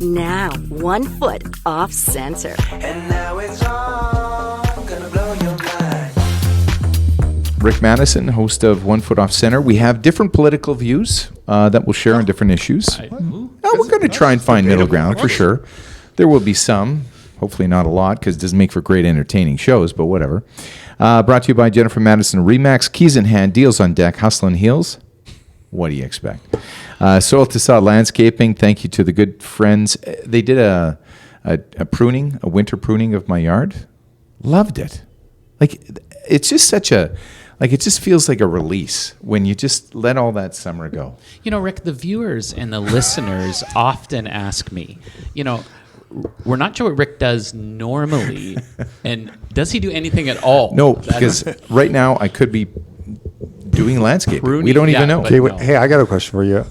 Now, 1 foot off center. And now it's on, gonna blow your mind. Rick Maddison, host of 1 Foot Off Center. We have different political views that we'll share on different issues. We're going to try and find middle ground for sure. There will be some, hopefully not a lot, because it doesn't make for great entertaining shows, but whatever. Brought to you by Jennifer Maddison Remax. Keys in hand, deals on deck, hustling heels. What do you expect? Soil to Sod Landscaping, thank you to the good friends. They did a pruning, a winter pruning of my yard. Loved it. Like, it's just such a, like, it just feels like a release when you just let all that summer go. You know, Rick, the viewers and the listeners often ask me, you know, we're not sure what Rick does normally, and does he do anything at all? No, because right now I could be doing landscaping. We don't even know. Okay, hey, I got a question for you.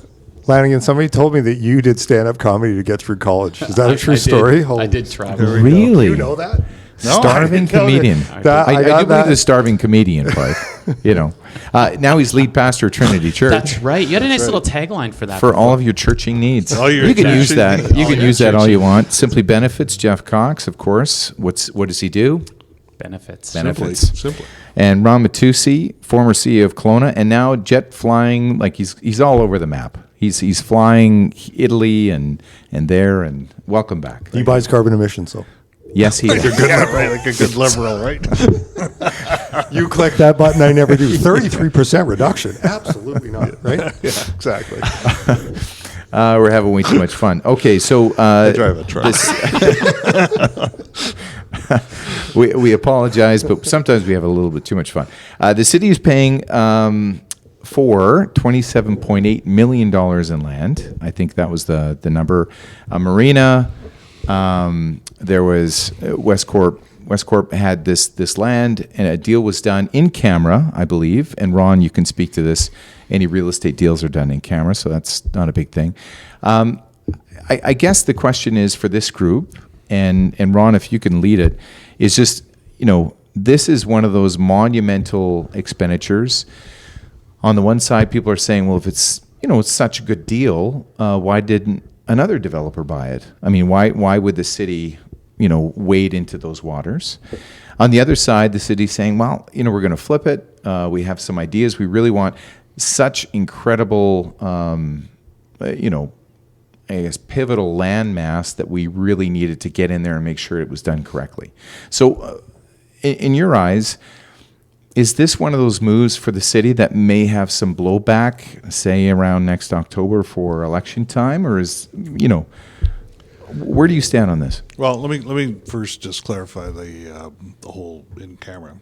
Lanigan, somebody told me that you did stand-up comedy to get through college. Is that a true story? I did travel. Really? You know that? No, starving comedian. I do believe the starving comedian part. You know, now he's lead pastor of Trinity Church. That's right. You had a nice little tagline for that. For all of your churching needs. You can use that. You can use that all you want. Simply Benefits, Jeff Cox, of course. What does he do? Benefits. Simply. And Ron Mattiussi, former CEO of Kelowna, and now jet flying, like he's all over the map. He's flying Italy and there, and welcome back. He buys carbon emissions, though. Yes, he is. Like a good liberal, right? You click that button, I never do. 33% reduction. Absolutely not, right? Yeah, exactly. We're having way too much fun. Okay, so I drive a truck. We apologize, but sometimes we have a little bit too much fun. The city is paying for $27.8 million in land. I think that was the number. A marina. There was Westcorp. Westcorp had this land, and a deal was done in camera, I believe. And Ron, you can speak to this. Any real estate deals are done in camera, so that's not a big thing. I guess the question is for this group, and Ron, if you can lead it, is just, you know, this is one of those monumental expenditures. On the one side, people are saying, well, if it's, you know, it's such a good deal, why didn't another developer buy it? I mean, why would the city, you know, wade into those waters? On the other side, the city's saying, well, you know, we're going to flip it. We have some ideas. We really want such incredible, you know, I guess pivotal land mass that we really needed to get in there and make sure it was done correctly. So in your eyes, is this one of those moves for the city that may have some blowback, say around next October for election time, or is, you know, where do you stand on this? Well, let me first just clarify the whole in camera.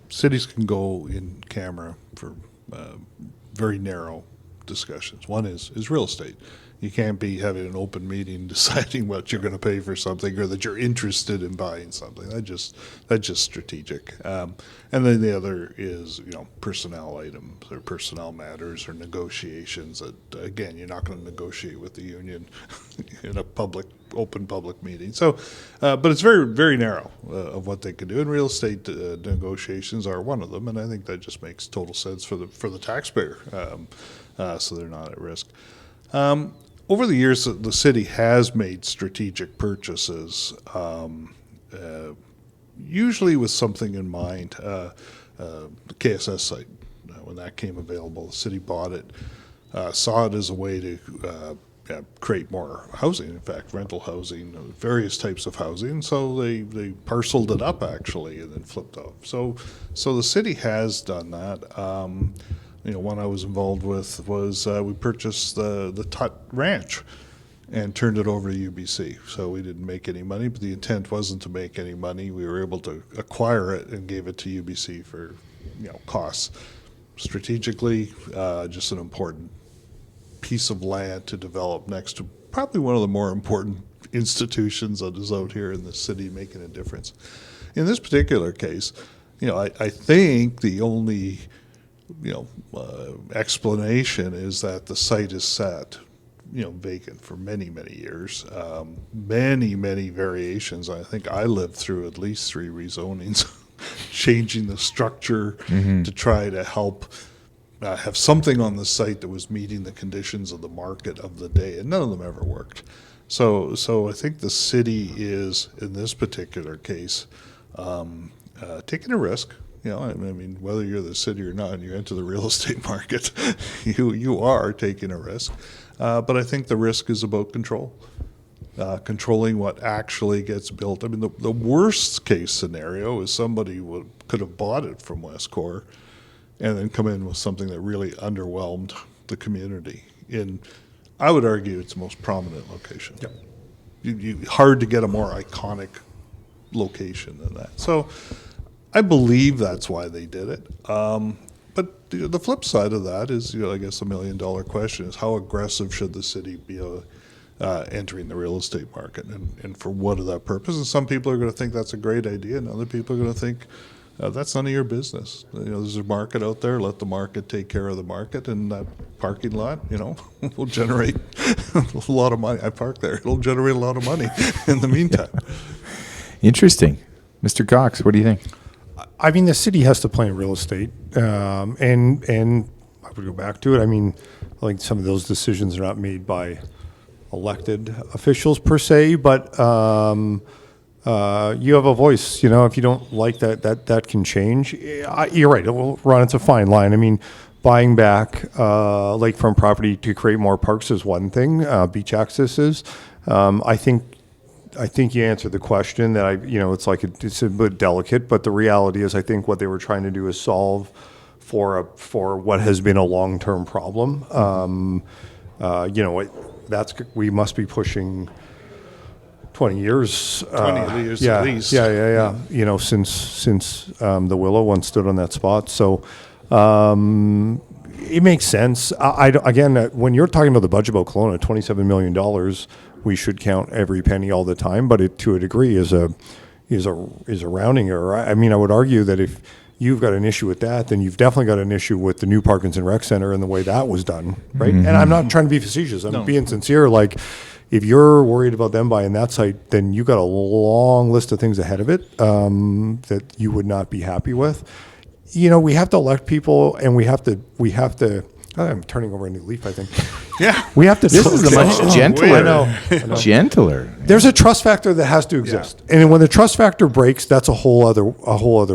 Cities can go in camera for very narrow discussions. One is real estate. You can't be having an open meeting deciding what you're going to pay for something or that you're interested in buying something. That's just strategic. And then the other is, you know, personnel items or personnel matters or negotiations that, again, you're not going to negotiate with the union in a open public meeting. So, but it's very, very narrow of what they can do. And real estate negotiations are one of them. And I think that just makes total sense for the taxpayer. So they're not at risk. Over the years, the city has made strategic purchases, usually with something in mind. The KSS site, when that came available, the city bought it, saw it as a way to create more housing, in fact, rental housing, various types of housing. So they parceled it up, actually, and then flipped off. So the city has done that. You know, one I was involved with was we purchased the Tut Ranch and turned it over to UBC. So we didn't make any money, but the intent wasn't to make any money. We were able to acquire it and gave it to UBC for, you know, costs. Strategically, just an important piece of land to develop next to probably one of the more important institutions that is out here in the city making a difference. In this particular case, you know, I think the only explanation is that the site is sat, you know, vacant for many, many years. Many variations. I think I lived through at least 3 rezonings, changing the structure to try to help have something on the site that was meeting the conditions of the market of the day, and none of them ever worked. So I think the city is, in this particular case, taking a risk. You know, I mean, whether you're the city or not, and you enter the real estate market, you are taking a risk. But I think the risk is about control, controlling what actually gets built. I mean, the worst case scenario is somebody could have bought it from Westcorp and then come in with something that really underwhelmed the community. I would argue it's the most prominent location. Yep. Hard to get a more iconic location than that. So I believe that's why they did it. But the flip side of that is, I guess the $1 million question is, how aggressive should the city be entering the real estate market, and for what of that purpose? And some people are going to think that's a great idea, and other people are going to think that's none of your business. There's a market out there. Let the market take care of the market, and that parking lot, will generate a lot of money. I park there. It'll generate a lot of money in the meantime. Interesting. Mr. Cox, what do you think? I mean, the city has to play in real estate, and I would go back to it. I mean, I think some of those decisions are not made by elected officials per se, but you have a voice. If you don't like that can change. You're right. Ron, it's a fine line. I mean, buying back lakefront property to create more parks is one thing. Beach access is. I think you answered the question that it's a bit delicate, but the reality is I think what they were trying to do is solve for what has been a long-term problem. We must be pushing 20 years. 20 years yeah, at least. Yeah. Since the Willow once stood on that spot. So it makes sense. When you're talking about the budget about Kelowna, $27 million, we should count every penny all the time, but it, to a degree, is a rounding error. I mean, I would argue that if you've got an issue with that, then you've definitely got an issue with the new Parkinson Rec Center and the way that was done, right? Mm-hmm. And I'm not trying to be facetious. I'm being sincere. Like, if you're worried about them buying that site, then you've got a long list of things ahead of it that you would not be happy with. We have to elect people, and we have to. I'm turning over a new leaf, I think. Yeah. We have to. This is a much gentler. I know. Gentler. There's a trust factor that has to exist, and when the trust factor breaks, that's a whole other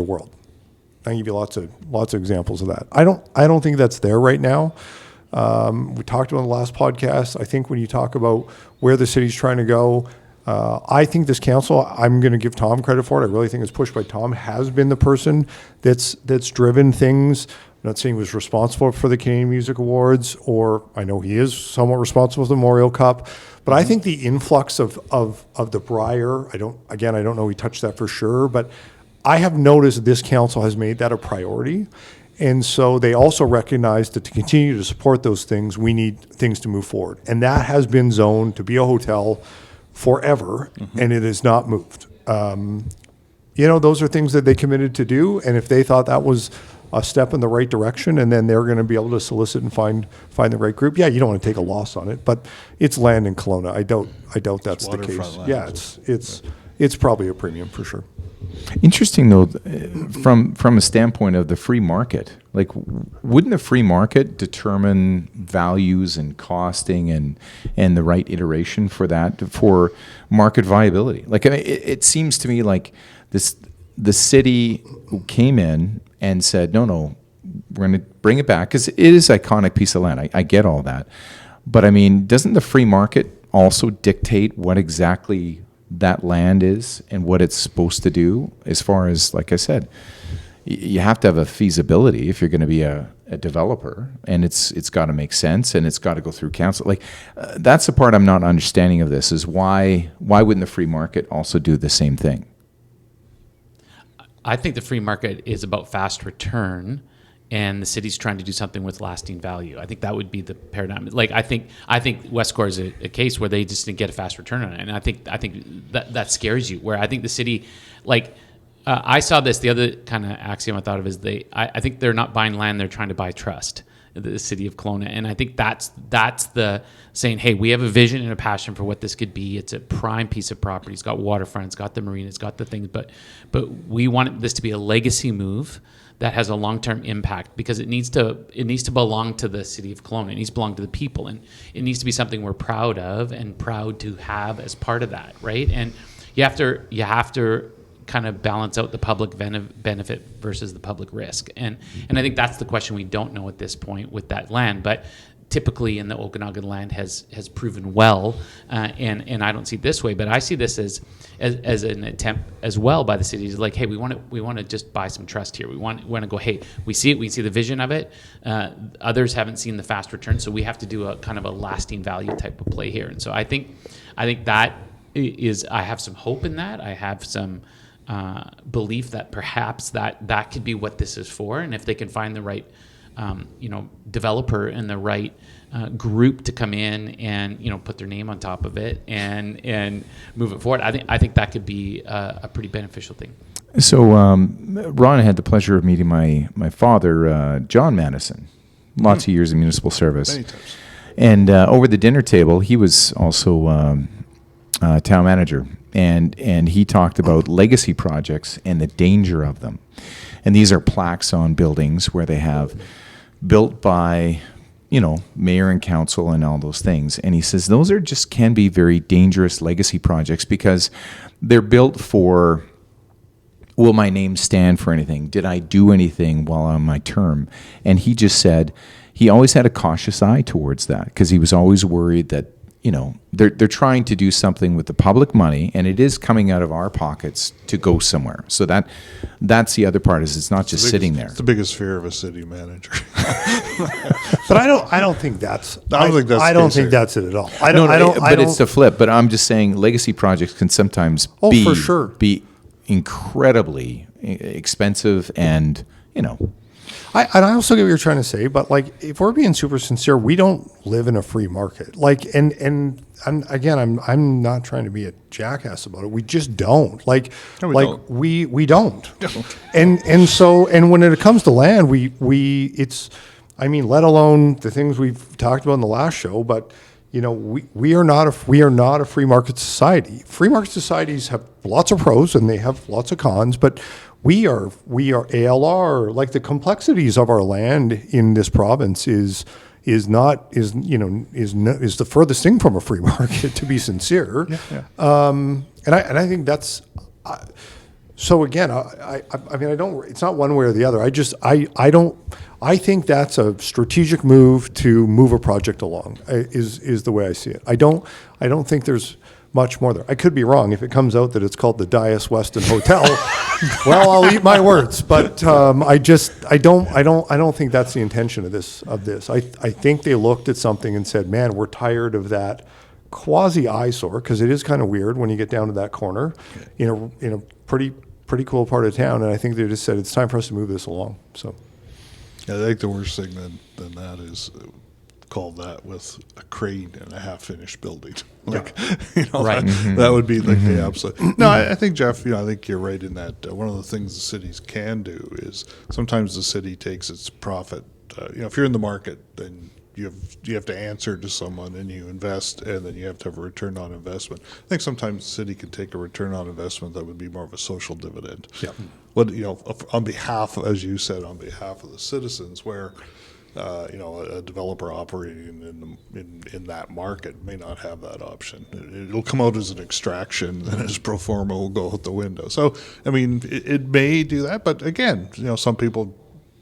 world. I can give you lots of examples of that. I don't think that's there right now. We talked about in the last podcast. I think when you talk about where the city's trying to go, I think this council, I'm going to give Tom credit for it. I really think it's pushed by Tom, has been the person that's driven things. I'm not saying he was responsible for the Canadian Music Awards, or I know he is somewhat responsible for the Memorial Cup, but I think the influx of the Briar, I don't know he touched that for sure, but I have noticed this council has made that a priority. And so they also recognize that to continue to support those things, we need things to move forward. And that has been zoned to be a hotel forever, and it has not moved. Those are things that they committed to do, and if they thought that was a step in the right direction, and then they're going to be able to solicit and find the right group. Yeah, you don't want to take a loss on it, but it's land in Kelowna. I doubt that's the case. Land. Yeah, it's probably a premium for sure. Interesting though, from a standpoint of the free market, like, wouldn't the free market determine values and costing and the right iteration for that, for market viability? Like, I mean, it seems to me like the city came in and said, no, we're going to bring it back, because it is an iconic piece of land. I get all that. But I mean, doesn't the free market also dictate what exactly that land is and what it's supposed to do? As far as, like I said, you have to have a feasibility if you're going to be a developer, and it's got to make sense, and it's got to go through council. Like, that's the part I'm not understanding of this, is why wouldn't the free market also do the same thing? I think the free market is about fast return, and the city's trying to do something with lasting value. I think that would be the paradigm. Like, I think Westcorp is a case where they just didn't get a fast return on it, and I think that scares you. Where I think the city, I saw this. The other kind of axiom I thought of is I think they're not buying land; they're trying to buy trust. The city of Kelowna, and I think that's the saying, hey, we have a vision and a passion for what this could be. It's a prime piece of property. It's got waterfront, it's got the marina, it's got the things, but we want this to be a legacy move that has a long-term impact, because it needs to belong to the city of Kelowna. It needs to belong to the people, and it needs to be something we're proud of and proud to have as part of that, right? And you have to kind of balance out the public benefit versus the public risk, and I think that's the question we don't know at this point with that land, but typically in the Okanagan land has proven well, and I don't see it this way, but I see this as an attempt as well by the city to like, hey, we want to just buy some trust here. We want to go, hey, we see it, we see the vision of it. Others haven't seen the fast return, so we have to do a kind of a lasting value type of play here. And so I think that is, I have some hope in that. I have some belief that perhaps that could be what this is for, and if they can find the right developer and the right group to come in and put their name on top of it and move it forward, I think that could be a pretty beneficial thing. So Ron had the pleasure of meeting my father, John Maddison, lots of years in municipal service. Many times. And over the dinner table, he was also town manager, and he talked about legacy projects and the danger of them. And these are plaques on buildings where they have built by, mayor and council and all those things. And he says those can be very dangerous legacy projects because they're built for, will my name stand for anything? Did I do anything while on my term? And he just said he always had a cautious eye towards that because he was always worried that, they're trying to do something with the public money, and it is coming out of our pockets to go somewhere. So that's the other part, is it's not just sitting there. It's the biggest fear of a city manager. But I don't think that's. I don't think that's it at all. But it's the flip. But I'm just saying, legacy projects can sometimes for sure be incredibly expensive, and I also get what you're trying to say, but like, if we're being super sincere, we don't live in a free market. Like, and I'm not trying to be a jackass about it. We just don't. Like, we don't. And when it comes to land, let alone the things we've talked about in the last show, but we are not a free market society. Free market societies have lots of pros and they have lots of cons, but we are ALR. Like, the complexities of our land in this province is the furthest thing from a free market, to be sincere. And I think that's so. Again, I don't. It's not one way or the other. I think that's a strategic move to move a project along. Is the way I see it. I don't think there's much more there. I could be wrong. If it comes out that it's called the Dias Weston Hotel, well, I'll eat my words. But I don't think that's the intention of this. I think they looked at something and said, "Man, we're tired of that quasi eyesore," because it is kind of weird when you get down to that corner in a pretty cool part of town. And I think they just said it's time for us to move this along. So, I think the worst thing than that is called that with a crane and a half-finished building. Right. That would be like the absolute. No, I think, Jeff, I think you're right in that. One of the things the cities can do is sometimes the city takes its profit. If you're in the market, then you have to answer to someone, and you invest, and then you have to have a return on investment. I think sometimes the city can take a return on investment that would be more of a social dividend. Yeah. On behalf, as you said, on behalf of the citizens, where a developer operating in that market may not have that option. It'll come out as an extraction, and his pro forma will go out the window. So, it may do that, but again, some people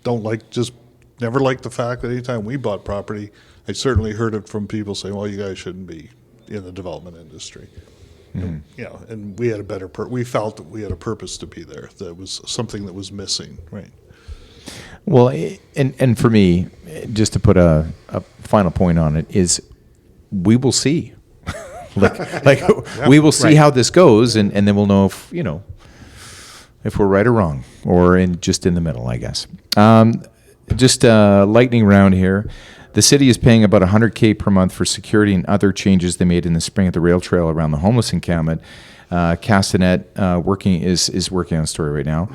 never liked the fact that anytime we bought property, I certainly heard it from people saying, "Well, you guys shouldn't be in the development industry." Mm-hmm. And we had we felt that we had a purpose to be there. That was something that was missing, right? Well, and for me, just to put a final point on it, is we will see. We will see how this goes, and then we'll know if we're right or wrong, or just in the middle, I guess. Just a lightning round here. The city is paying about $100K per month for security and other changes they made in the spring at the rail trail around the homeless encampment. Castanet is working on a story right now.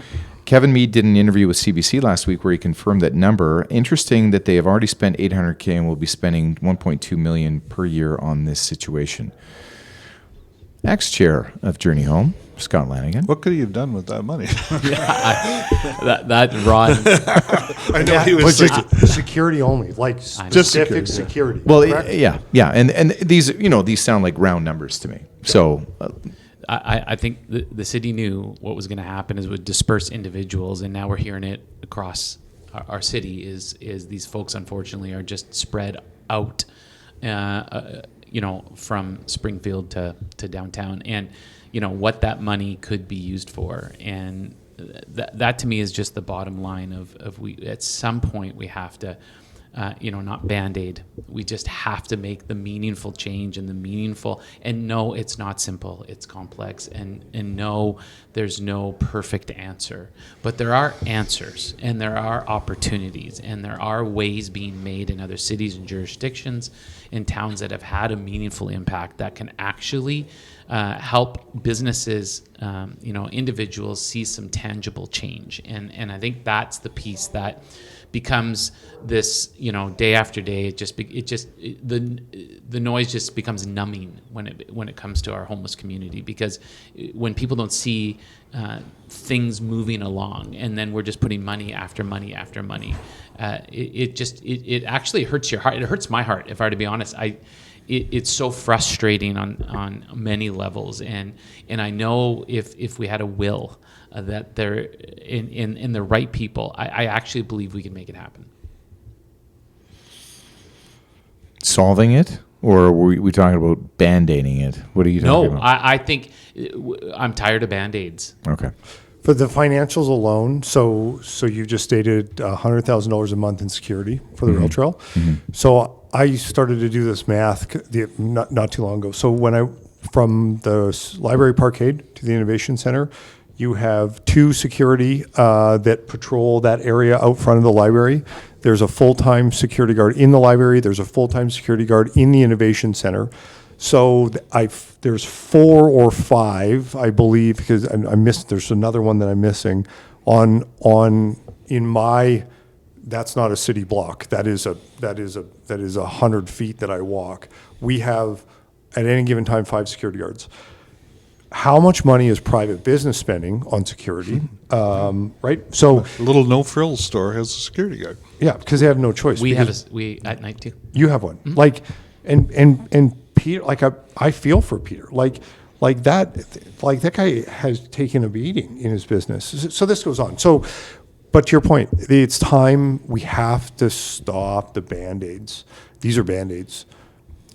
Kevin Mead did an interview with CBC last week where he confirmed that number. Interesting that they have already spent $800K and will be spending $1.2 million per year on this situation. Ex-chair of Journey Home, Scott Lanigan. What could he have done with that money? That Ron. I know he But was just security only, like specific security. Well, correct? yeah, and these these sound like round numbers to me. So I think the city knew what was going to happen is it would disperse individuals, and now we're hearing it across our city. Is these folks unfortunately are just spread out, from Springfield to downtown, and what that money could be used for, and that to me is just the bottom line of we at some point we have to. Not Band-Aid. We just have to make the meaningful change and no, it's not simple. It's complex and no, there's no perfect answer. But there are answers and there are opportunities and there are ways being made in other cities and jurisdictions in towns that have had a meaningful impact that can actually help businesses, individuals see some tangible change. And I think that's the piece that becomes this, day after day. The noise just becomes numbing when it comes to our homeless community, because when people don't see things moving along, and then we're just putting money after money after money, it actually hurts your heart. It hurts my heart, if I were to be honest. It's so frustrating on many levels, and I know if we had a will. That they're in the right people, I actually believe we can make it happen. Solving it, or are we talking about band-aiding it? What are you talking about? No, I think I'm tired of Band-Aids. Okay. For the financials alone, so you just stated $100,000 a month in security for the rail trail. Mm-hmm. So I started to do this math not too long ago. So from the library parkade to the innovation center, you have 2 security that patrol that area out front of the library. There's a full-time security guard in the library. There's a full-time security guard in the innovation center. So there's 4 or 5, I believe, because I missed. There's another one that I'm missing. That's not a city block. That is 100 feet that I walk. We have at any given time 5 security guards. How much money is private business spending on security, right? So a little no-frills store has a security guard. yeah, because they have no choice. We at night too. You have one, Mm-hmm. like, and Peter, like I feel for Peter, like that guy has taken a beating in his business. So this goes on. So, but to your point, it's time we have to stop the Band-Aids. These are Band-Aids.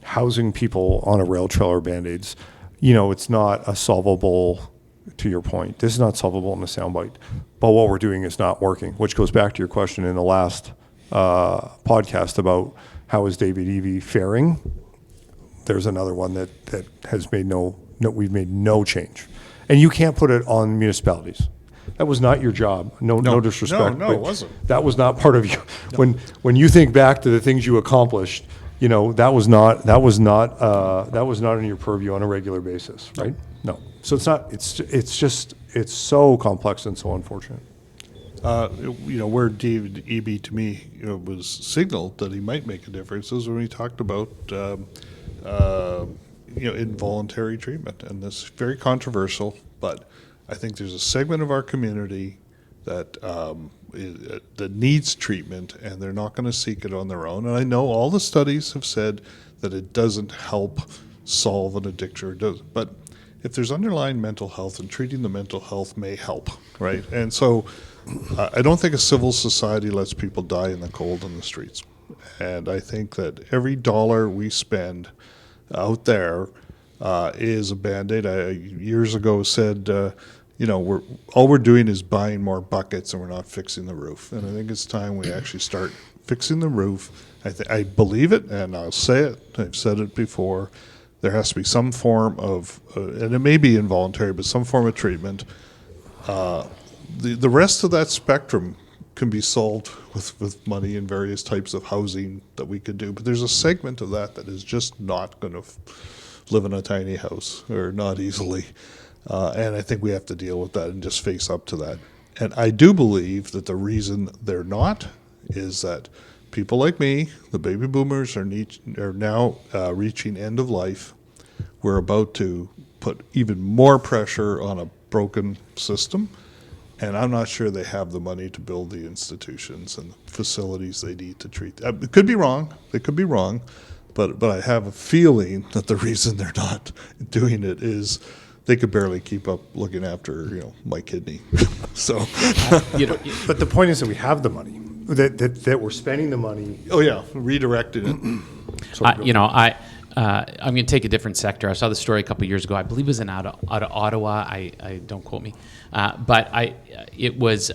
Housing people on a rail trail are Band-Aids. It's not a solvable, to your point, this is not solvable in the soundbite, but what we're doing is not working, which goes back to your question in the last podcast about how is David Evie faring. There's another one that has made we've made no change. And you can't put it on municipalities. That was not your job. No disrespect. No, it wasn't. That was not part of you. No. When you think back to the things you accomplished, that was not in your purview on a regular basis, right? No. So it's not. It's so complex and so unfortunate. Where David Eby to me was signaled that he might make a difference is when he talked about involuntary treatment, and this is very controversial, but I think there's a segment of our community that needs treatment, and they're not going to seek it on their own. And I know all the studies have said that it doesn't help solve an addiction, but if there's underlying mental health, and treating the mental health may help, right? And so I don't think a civil society lets people die in the cold in the streets. And I think that every dollar we spend out there is a Band-Aid. I years ago said, we're doing is buying more buckets and we're not fixing the roof. And I think it's time we actually start fixing the roof. I believe it, and I'll say it. I've said it before. There has to be some form of, and it may be involuntary, but some form of treatment. The rest of that spectrum can be solved with money and various types of housing that we could do. But there's a segment of that is just not going to live in a tiny house, or not easily. And I think we have to deal with that and just face up to that. And I do believe that the reason they're not is that people like me, the baby boomers, are now reaching end of life. We're about to put even more pressure on a broken system. And I'm not sure they have the money to build the institutions and the facilities they need to treat. It could be wrong. They could be wrong. But I have a feeling that the reason they're not doing it is they could barely keep up looking after, my kidney. So, But the point is that we have the money, that we're spending the money. oh yeah, redirecting it. I'm going to take a different sector. I saw the story a couple of years ago. I believe it was out of Ottawa. I don't quote me, but it was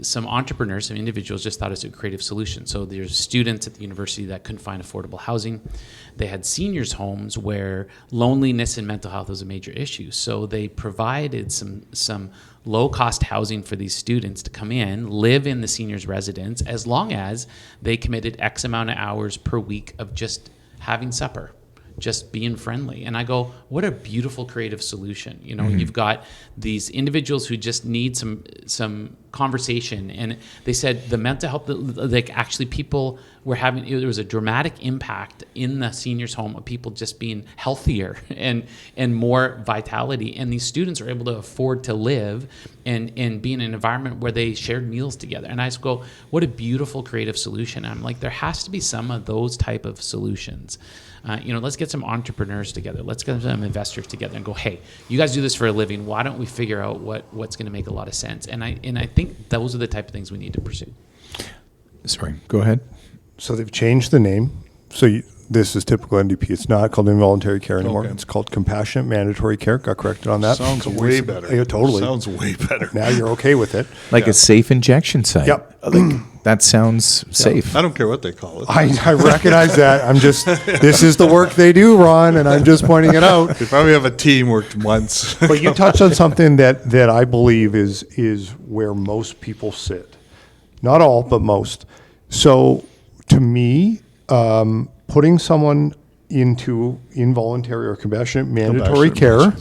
some entrepreneurs, some individuals just thought it was a creative solution. So there's students at the university that couldn't find affordable housing. They had seniors' homes where loneliness and mental health was a major issue. So they provided some low-cost housing for these students to come in, live in the seniors' residence, as long as they committed X amount of hours per week of just having supper, just being friendly. And I go, what a beautiful creative solution. You've got these individuals who just need some conversation. And they said the mental health, like actually people were having, there was a dramatic impact in the seniors home of people just being healthier and more vitality. And these students are able to afford to live and be in an environment where they shared meals together. And I just go, what a beautiful creative solution. And I'm like, there has to be some of those type of solutions. Let's get some entrepreneurs together. Let's get some investors together and go, hey, you guys do this for a living. Why don't we figure out what's going to make a lot of sense? And I think those are the type of things we need to pursue. Sorry, go ahead. So they've changed the name. So this is typical NDP. It's not called involuntary care anymore. Okay. It's called compassionate mandatory care. Got corrected on that. Sounds way better. Yeah, totally. Sounds way better. Now you're okay with it. Like a safe injection site. Yep. That sounds safe. I don't care what they call it. I recognize that. this is the work they do, Ron, and I'm just pointing it out. They probably have a team worked once. But you touched on something that I believe is where most people sit. Not all, but most. So to me, putting someone into involuntary or compassionate mandatory care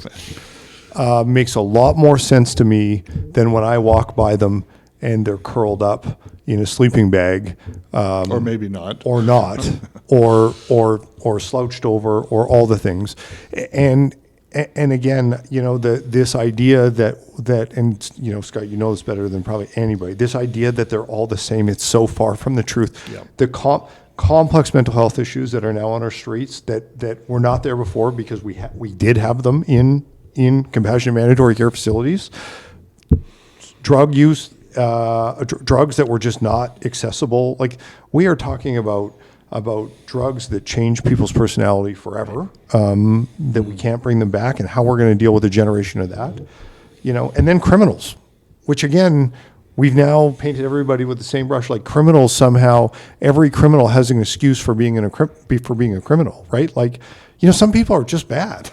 makes a lot more sense to me than when I walk by them and they're curled up in a sleeping bag, or maybe not, or slouched over, or all the things. And again, this idea that and Scott, you know this better than probably anybody. This idea that they're all the same, it's so far from the truth. Yeah. The complex mental health issues that are now on our streets that were not there before because we did have them in compassionate mandatory care facilities. Drug use, drugs that were just not accessible. Like, we are talking about drugs that change people's personality forever, that we can't bring them back, and how we're going to deal with a generation of that. And then criminals, which again, we've now painted everybody with the same brush. Like, criminals, somehow every criminal has an excuse for being a criminal, right? Like, some people are just bad.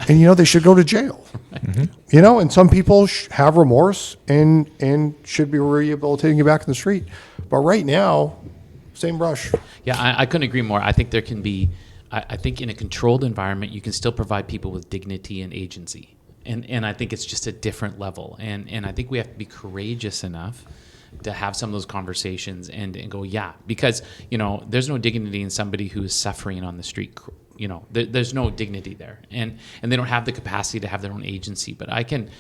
And they should go to jail. Mm-hmm. And some people have remorse and should be rehabilitating you back in the street. But right now, same brush. Yeah, I couldn't agree more. I think there can be, I think in a controlled environment, you can still provide people with dignity and agency. And I think it's just a different level. And I think we have to be courageous enough to have some of those conversations and go, yeah, because, there's no dignity in somebody who is suffering on the street. There's no dignity there, and they don't have the capacity to have their own agency. But I can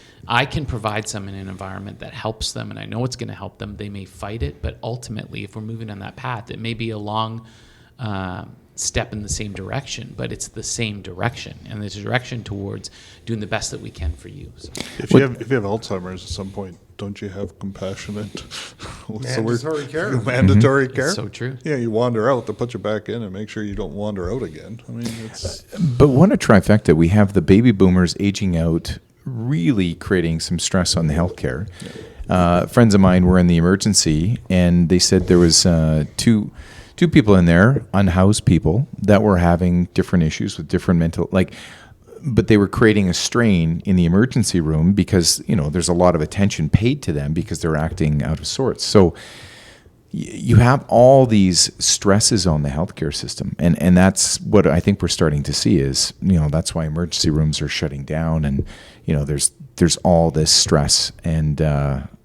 provide some in an environment that helps them, and I know it's going to help them. They may fight it, but ultimately, if we're moving on that path, it may be a long step in the same direction, but it's the same direction, and it's a direction towards doing the best that we can for you. So. If you have Alzheimer's at some point, don't you have compassionate mandatory care? Mandatory care. It's so true. Yeah, you wander out, they'll put you back in and make sure you don't wander out again. I mean, it's. But what a trifecta. We have the baby boomers aging out, really creating some stress on the healthcare. Friends of mine were in the emergency, and they said there was two people in there, unhoused people, that were having different issues with different mental, but they were creating a strain in the emergency room because, there's a lot of attention paid to them because they're acting out of sorts. So you have all these stresses on the healthcare system. And that's what I think we're starting to see is, that's why emergency rooms are shutting down. And, there's all this stress. And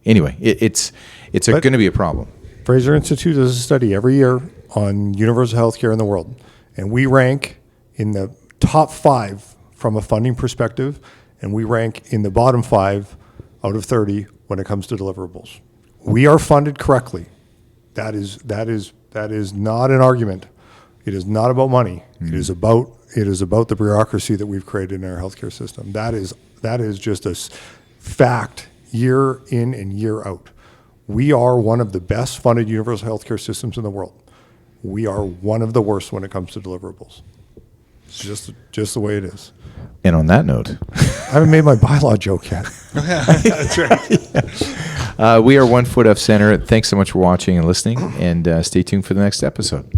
anyway, it's going to be a problem. Fraser Institute does a study every year on universal health care in the world. And we rank in the top 5 from a funding perspective, and we rank in the bottom 5 out of 30 when it comes to deliverables. We are funded correctly. That is not an argument. It is not about money. It is about the bureaucracy that we've created in our healthcare system. That is just a fact year in and year out. We are one of the best funded universal healthcare systems in the world. We are one of the worst when it comes to deliverables. It's just the way it is. And on that note, I haven't made my bylaw joke yet. That's right. we are 1 foot off center. Thanks so much for watching and listening, and stay tuned for the next episode.